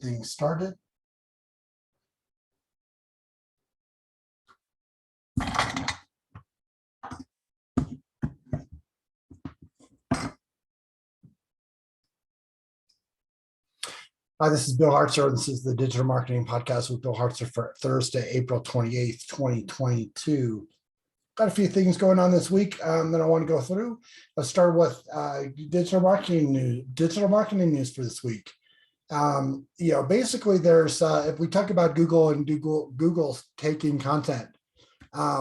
things started. Hi, this is Bill Hartzer. This is the Digital Marketing Podcast with Bill Hartzer for Thursday, April 28th, 2022. Got a few things going on this week that I want to go through. Let's start with digital marketing news for this week. Basically, there's if we talk about Google and Google's taking content,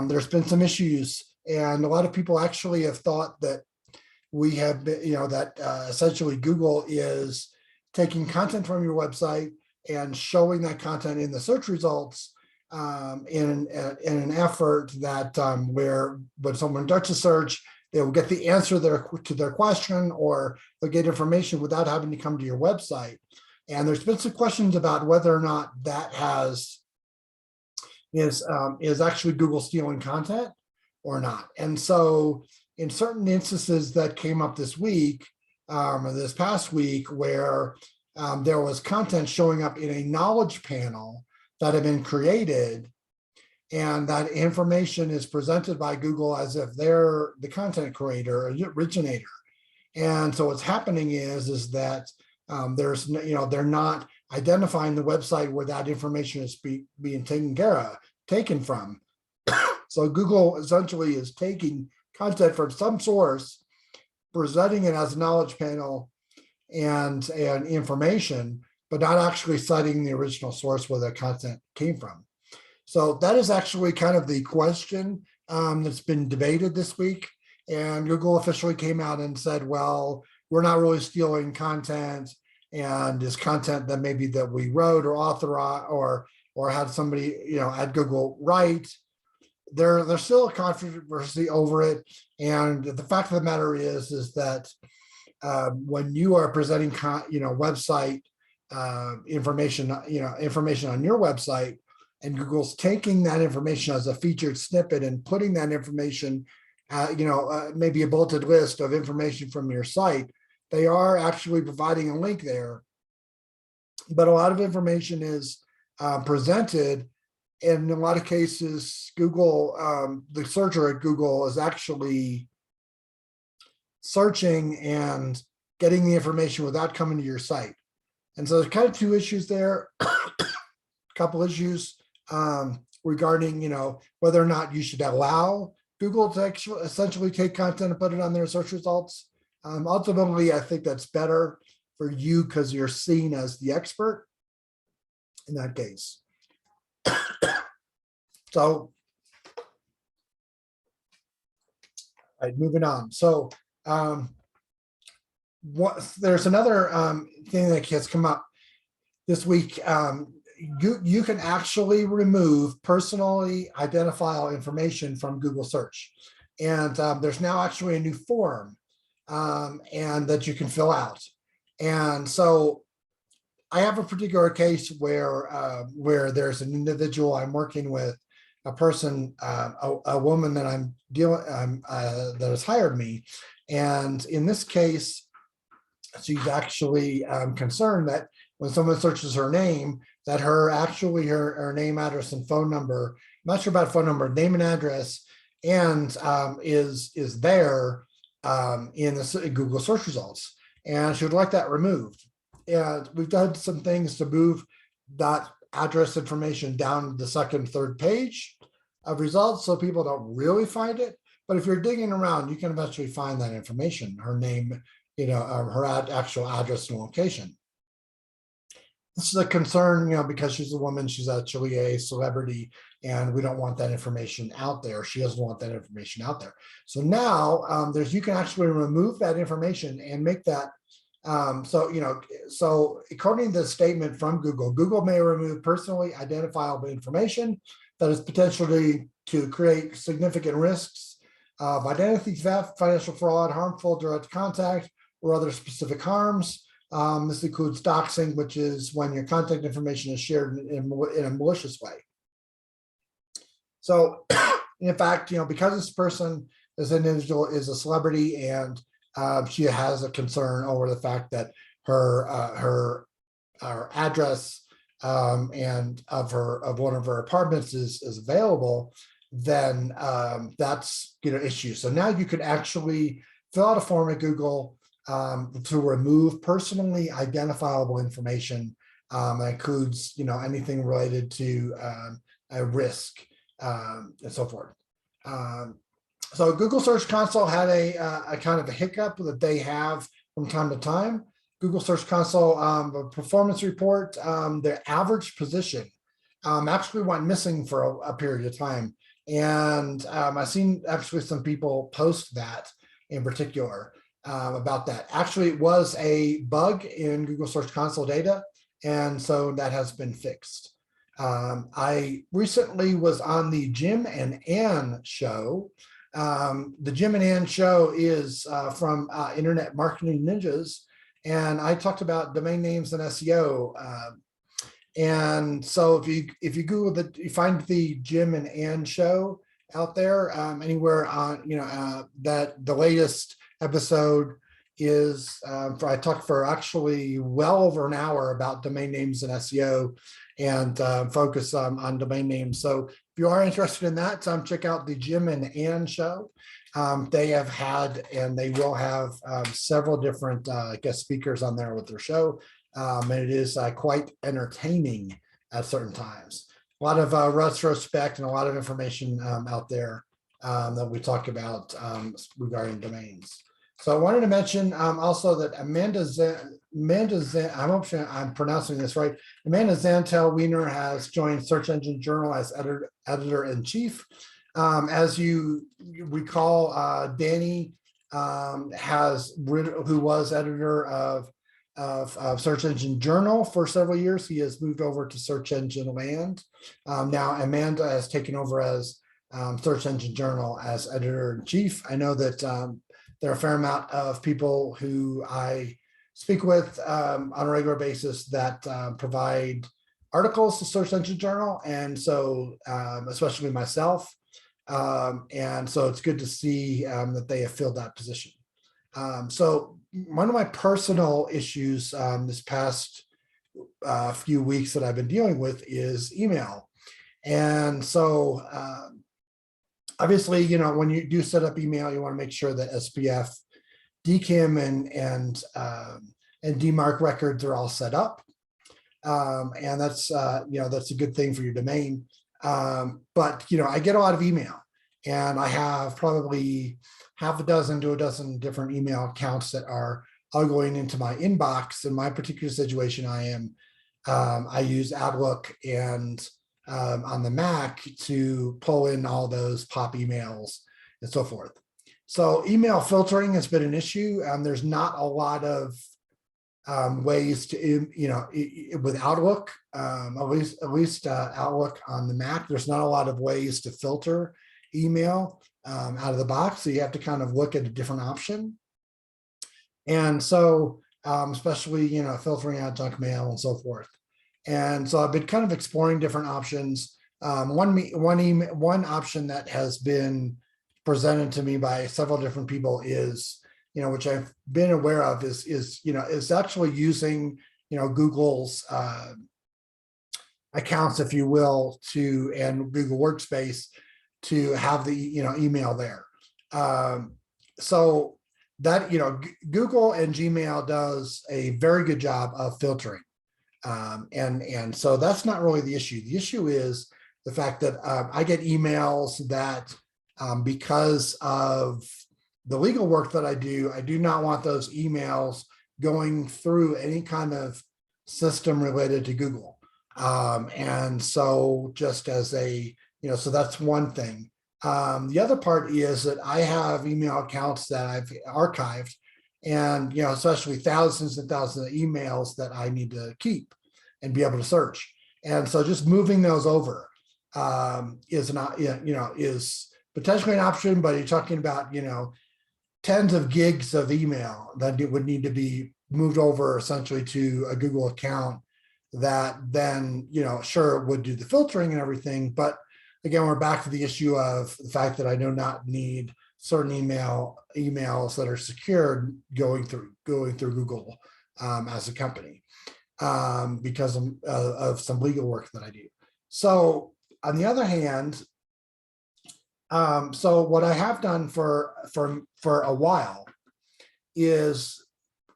there's been some issues, and a lot of people actually have thought that we have been, essentially Google is taking content from your website and showing that content in the search results in an effort that where when someone does a search, they will get the answer to their question, or they'll get information without having to come to your website. And there's been some questions about whether or not that is actually Google stealing content or not. And so in certain instances that came up this week, this past week, where there was content showing up in a knowledge panel that had been created, and that information is presented by Google as if they're the content creator or originator. And so what's happening is that they're not identifying the website where that information is being taken from. So Google essentially is taking content from some source, presenting it as a knowledge panel and information, but not actually citing the original source where the content came from. So that is actually kind of the question that's been debated this week. And Google officially came out and said, well, we're not really stealing content, and it's content that maybe that we wrote or authorized or had somebody at Google write. There's still a controversy over it, and the fact of the matter is that when you are presenting website information on your website, and Google's taking that information as a featured snippet and putting that information, maybe a bulleted list of information from your site, they are actually providing a link there. But a lot of information is presented. In a lot of cases, Google, the searcher at Google is actually searching and getting the information without coming to your site. And so there's kind of two issues there, a couple issues regarding, whether or not you should allow Google to essentially take content and put it on their search results. Ultimately, I think that's better for you because you're seen as the expert in that case. So, moving on. So, there's another thing that has come up this week. You can actually remove personally identifiable information from Google search, and there's now actually a new form and that you can fill out. And so I have a particular case where there's an individual I'm working with, a person, a woman that I'm dealing that has hired me, and in this case, she's actually concerned that when someone searches her name, that her name, address, and phone number, I'm not sure about phone number, name and address, and is there in the Google search results, and she would like that removed. And we've done some things to move that address information down the second, third page of results so people don't really find it. But if you're digging around, you can eventually find that information, her name, her actual address and location. This is a concern, because she's a woman, she's actually a celebrity, and we don't want that information out there. She doesn't want that information out there. So now you can actually remove that information and make that so according to the statement from Google may remove personally identifiable information that is potentially to create significant risks of identity theft, financial fraud, harmful direct contact, or other specific harms. This includes doxing, which is when your contact information is shared in a malicious way. So in fact, because this individual is a celebrity, and she has a concern over the fact that her our address and of one of her apartments is available, then that's issue. So now you could actually fill out a form at Google to remove personally identifiable information that includes anything related to a risk and so forth. So Google Search Console had a kind of a hiccup that they have from time to time. Google Search Console, a performance report, their average position actually went missing for a period of time. And I've seen actually some people post that in particular about that. Actually, it was a bug in Google Search Console data, and so that has been fixed. I recently was on the Jim and Ann show. The Jim and Ann show is from Internet Marketing Ninjas, and I talked about domain names and SEO. And so if you Google you find the Jim and Ann show out there anywhere on that the latest episode is I talked for actually well over an hour about domain names and SEO and focus on domain names. So if you are interested in that, check out the Jim and Ann show. They have had and they will have several different guest speakers on there with their show. And it is quite entertaining at certain times. A lot of retrospect and a lot of information out there that we talk about regarding domains. So I wanted to mention also that Amanda I hope I'm pronouncing this right. Amanda Zantel Wiener has joined Search Engine Journal as editor-in-chief. As you recall, Danny who was editor of Search Engine Journal for several years. He has moved over to Search Engine Land. Now Amanda has taken over as Search Engine Journal as editor-in-chief. I know that there are a fair amount of people who I speak with on a regular basis that provide articles to Search Engine Journal, and so especially myself. And so it's good to see that they have filled that position. So one of my personal issues this past few weeks that I've been dealing with is email. And so obviously, when you do set up email, you want to make sure that SPF, DKIM, and DMARC records are all set up. And that's that's a good thing for your domain. But I get a lot of email, and I have probably half a dozen to a dozen different email accounts that are all going into my inbox. In my particular situation, I use Outlook and on the Mac to pull in all those pop emails and so forth. So email filtering has been an issue. There's not a lot of ways to, with Outlook, at least Outlook on the Mac, there's not a lot of ways to filter email out of the box. So you have to kind of look at a different option. And so especially, filtering out junk mail and so forth. And so I've been kind of exploring different options. One option that has been presented to me by several different people is, which I've been aware of is actually using, Google's accounts, if you will, and Google Workspace to have the, email there. So that, Google and Gmail does a very good job of filtering. And so that's not really the issue. The issue is the fact that I get emails that because of the legal work that I do not want those emails going through any kind of system related to Google. And so just as so that's one thing. The other part is that I have email accounts that I've archived, and especially thousands and thousands of emails that I need to keep and be able to search. And so just moving those over is potentially an option, but you're talking about tens of gigs of email that would need to be moved over essentially to a Google account that then sure would do the filtering and everything. But again, we're back to the issue of the fact that I do not need certain emails that are secured going through Google as a company. because of some legal work that I do. So on the other hand, so what I have done for a while is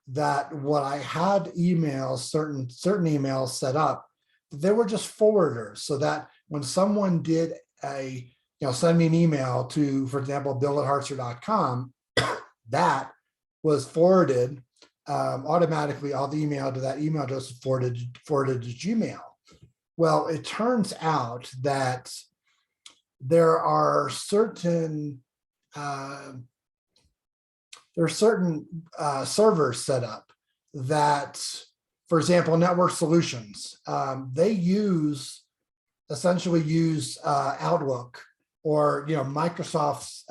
that what I had emails, certain emails set up, they were just forwarders, so that when someone did send me an email to, for example, bill@hartzler.com, that was forwarded automatically. All the email to that email address was forwarded to Gmail. Well, it turns out that there are certain servers set up that, for example, Network Solutions, they essentially use Outlook or Microsoft's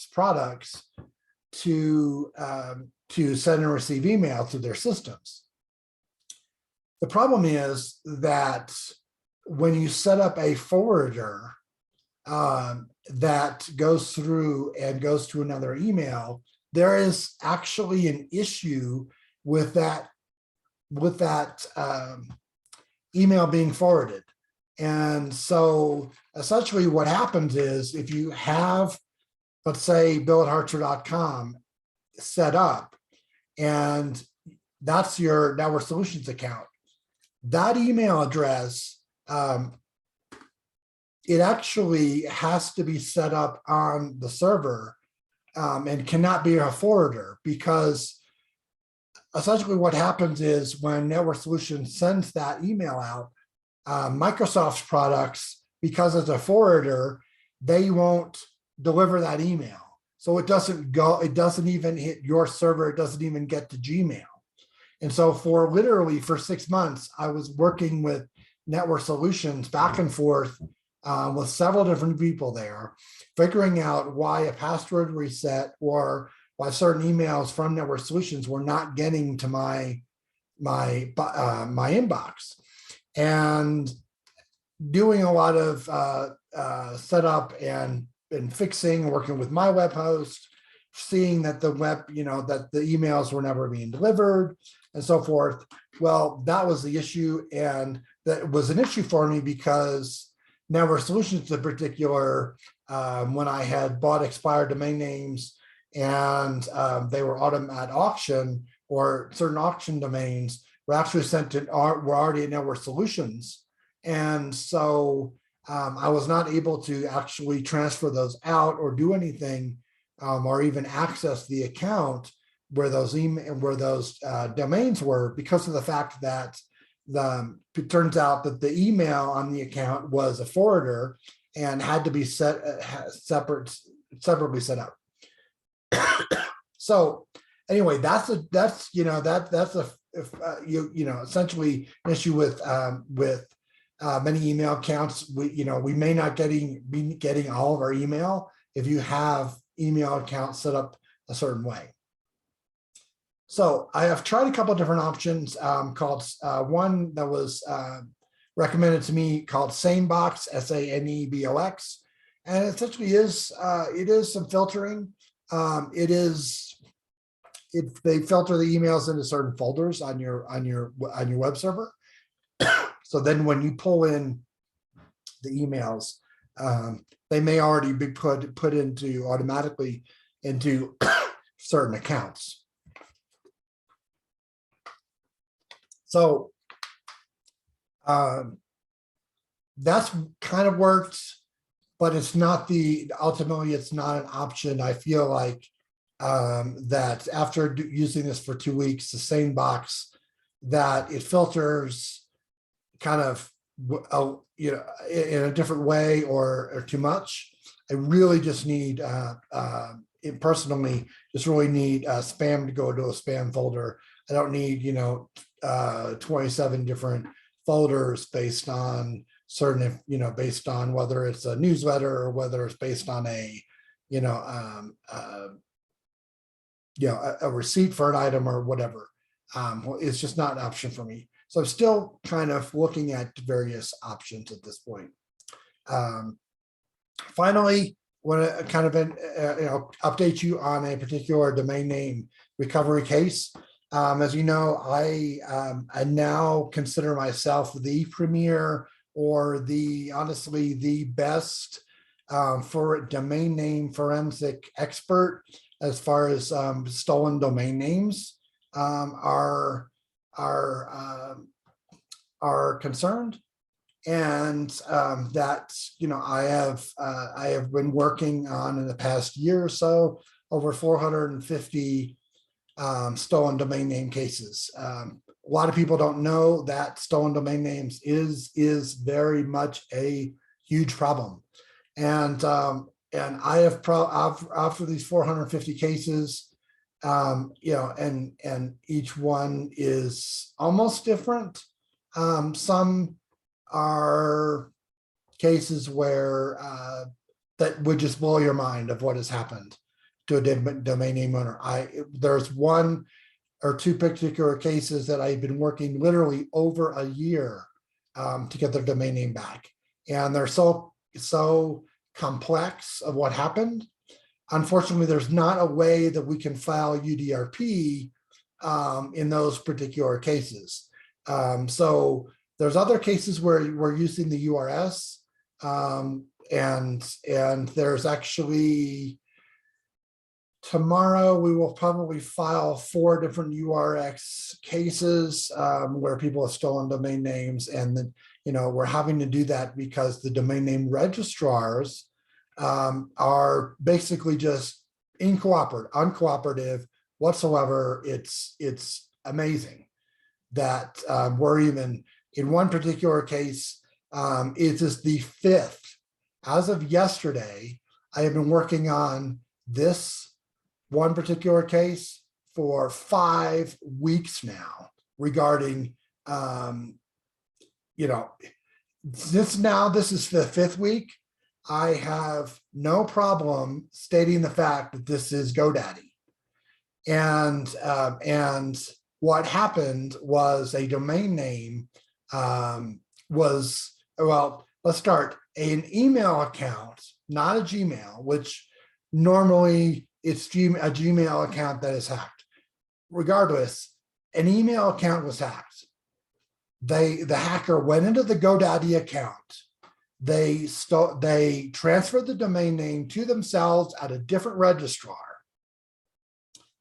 products to send and receive email through their systems. The problem is that when you set up a forwarder that goes through and goes to another email, there is actually an issue with that email being forwarded. And so essentially what happens is, if you have, let's say, bill@hartzler.com set up, and that's your Network Solutions account, that email address, it actually has to be set up on the server and cannot be a forwarder, because essentially what happens is when Network Solutions sends that email out, Microsoft's products, because it's a forwarder, they won't deliver that email. So it doesn't even hit your server, it doesn't even get to Gmail. And so literally for 6 months, I was working with Network Solutions back and forth with several different people there, figuring out why a password reset or why certain emails from Network Solutions were not getting to my inbox, and doing a lot of setup and fixing, working with my web host, seeing that the that the emails were never being delivered and so forth. Well, that was the issue, and that was an issue for me because Network Solutions in particular, when I had bought expired domain names and they were at auction, or certain auction domains were actually were already at Network Solutions. And so I was not able to actually transfer those out or do anything or even access the account where those domains were, because of the fact that it turns out that the email on the account was a forwarder and had to be separately set up. So anyway, that's essentially an issue with many email accounts. We may not be getting all of our email if you have email accounts set up a certain way. So I have tried a couple of different options, called one that was recommended to me called SaneBox, SANEBOX, and it essentially it is some filtering. They filter the emails into certain folders on your web server. So then when you pull in the emails, they may already be put automatically into certain accounts. So that's kind of worked, but it's not ultimately it's not an option. I feel like that after using this for 2 weeks, the SaneBox, that it filters kind of in a different way or too much. I really just need personally just really need spam to go to a spam folder. I don't need 27 different folders based on certain, based on whether it's a newsletter or whether it's based on a receipt for an item or whatever. It's just not an option for me. So I'm still kind of looking at various options at this point. Finally, want to kind of update you on a particular domain name recovery case. As you know, I now consider myself the premier or honestly the best for domain name forensic expert as far as stolen domain names are are are concerned. And that, I have been working on in the past year or so over 450 stolen domain name cases. A lot of people don't know that stolen domain names is very much a huge problem. And I have after these 450 cases, and each one is almost different. Some are cases where that would just blow your mind of what has happened to a domain name owner. There's one or two particular cases that I've been working literally over a year to get their domain name back, and they're so complex of what happened. Unfortunately, there's not a way that we can file UDRP in those particular cases. So there's other cases where we're using the URS, and there's actually tomorrow we will probably file 4 different URX cases where people have stolen domain names, and then we're having to do that because the domain name registrars are basically just uncooperative whatsoever. It's amazing that we're even in one particular case. It is the 5th. As of yesterday, I have been working on this one particular case for 5 weeks now regarding, this is the 5th week. I have no problem stating the fact that this is GoDaddy. And what happened was a domain name let's start. An email account, not a Gmail, which normally it's a Gmail account that is hacked. Regardless, an email account was hacked. The hacker went into the GoDaddy account. They transferred the domain name to themselves at a different registrar.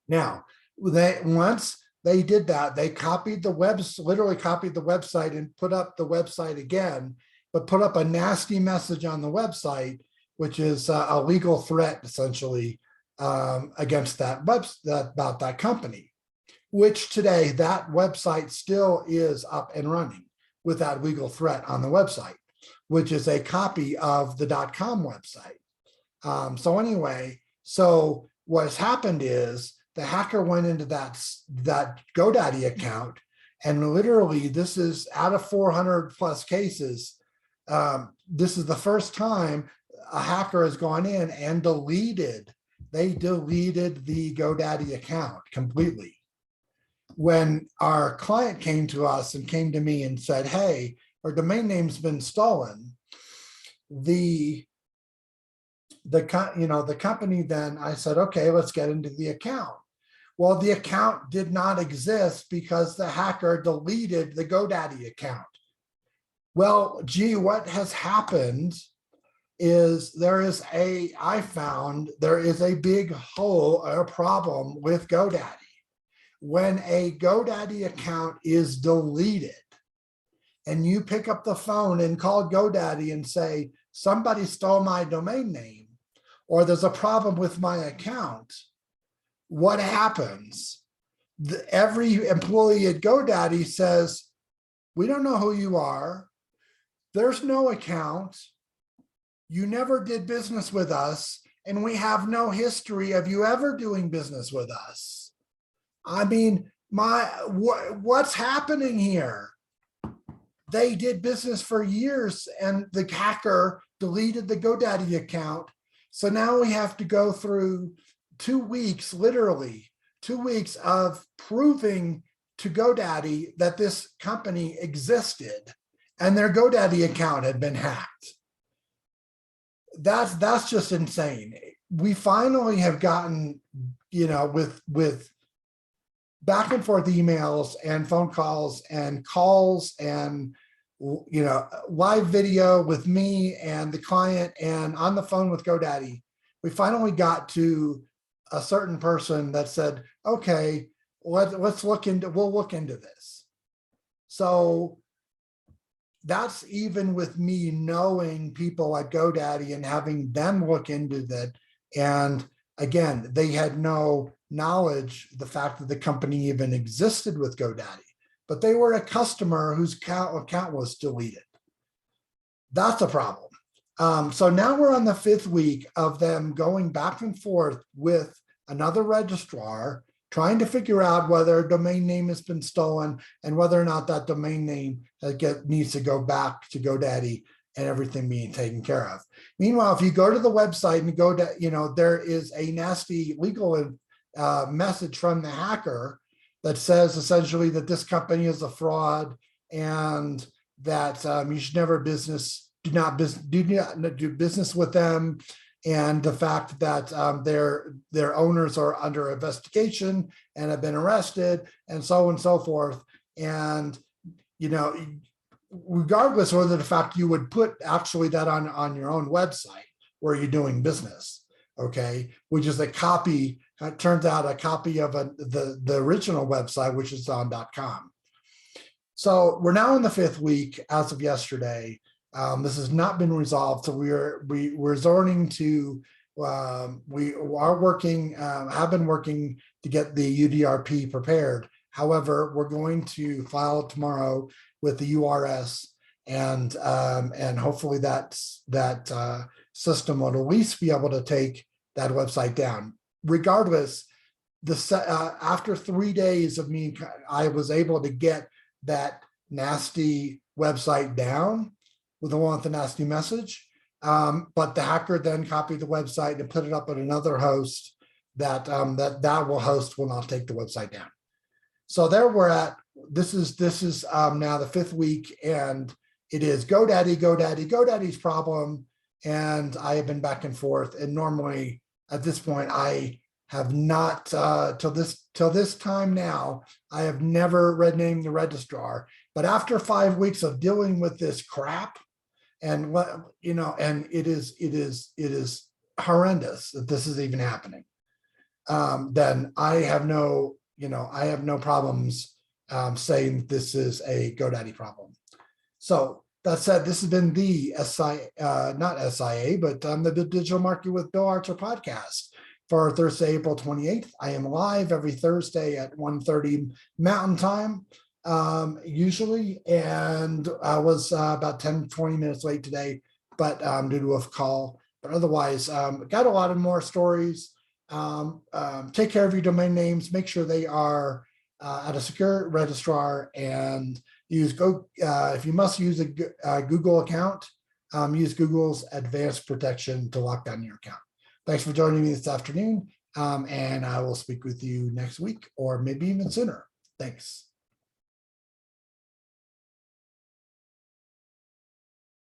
Now, once they did that, they literally copied the website and put up the website again, but put up a nasty message on the website, which is a legal threat essentially against about that company, which today that website still is up and running with that legal threat on the website, which is a copy of the .com website. So what has happened is the hacker went into that GoDaddy account, and literally this is out of 400 plus cases. This is the first time a hacker has gone in and deleted the GoDaddy account completely. When our client came to us and came to me and said, hey, our domain name's been stolen, the company, then I said, okay, let's get into the account. Well, the account did not exist because the hacker deleted the GoDaddy account. Well, gee, what has happened is I found there is a big hole or problem with GoDaddy. When a GoDaddy account is deleted and you pick up the phone and call GoDaddy and say, somebody stole my domain name, or there's a problem with my account, what happens? Every employee at GoDaddy says, we don't know who you are. There's no account. You never did business with us, and we have no history of you ever doing business with us. I mean, what's happening here? They did business for years, and the hacker deleted the GoDaddy account. So now we have to go through 2 weeks, literally 2 weeks of proving to GoDaddy that this company existed and their GoDaddy account had been hacked. That's just insane. We finally have gotten, with back and forth emails and phone calls and calls and live video with me and the client and on the phone with GoDaddy, we finally got to a certain person that said, okay, we'll look into this. So that's even with me knowing people at GoDaddy and having them look into that. And again, they had no knowledge, the fact that the company even existed with GoDaddy, but they were a customer whose account was deleted. That's a problem. So now we're on the 5th week of them going back and forth with another registrar, trying to figure out whether a domain name has been stolen and whether or not that domain name needs to go back to GoDaddy and everything being taken care of. Meanwhile, if you go to the website and go to, there is a nasty legal message from the hacker that says essentially that this company is a fraud and that you should never do not do business with them, and the fact that their owners are under investigation and have been arrested, and so on and so forth. And regardless of whether the fact you would put actually that on your own website where you're doing business, okay, which is a copy. It turns out a copy of the original website, which is on .com. So we're now in the 5th week as of yesterday. This has not been resolved, so we're resorting to we are working, have been working to get the UDRP prepared. However, we're going to file tomorrow with the URS, and hopefully that system will at least be able to take that website down. Regardless, after 3 days of me, I was able to get that nasty website down with the nasty message. But the hacker then copied the website and put it up at another host that will host will not take the website down. So there we're at. This is now the 5th week, and it is GoDaddy's problem. And I have been back and forth. And normally at this point, I have not till this time now, I have never named the registrar. But after 5 weeks of dealing with this crap, and and it is horrendous that this is even happening, then I have no problems saying this is a GoDaddy problem. So that said, this has been the not SIA, but the Digital Marketing with Bill Archer podcast for Thursday, April 28th. I am live every Thursday at 1:30 Mountain Time, usually, and I was about 10-20 minutes late today, but due to a call. But otherwise, got a lot of more stories. Take care of your domain names. Make sure they are at a secure registrar, and if you must use a Google account, use Google's advanced protection to lock down your account. Thanks for joining me this afternoon, and I will speak with you next week or maybe even sooner. Thanks.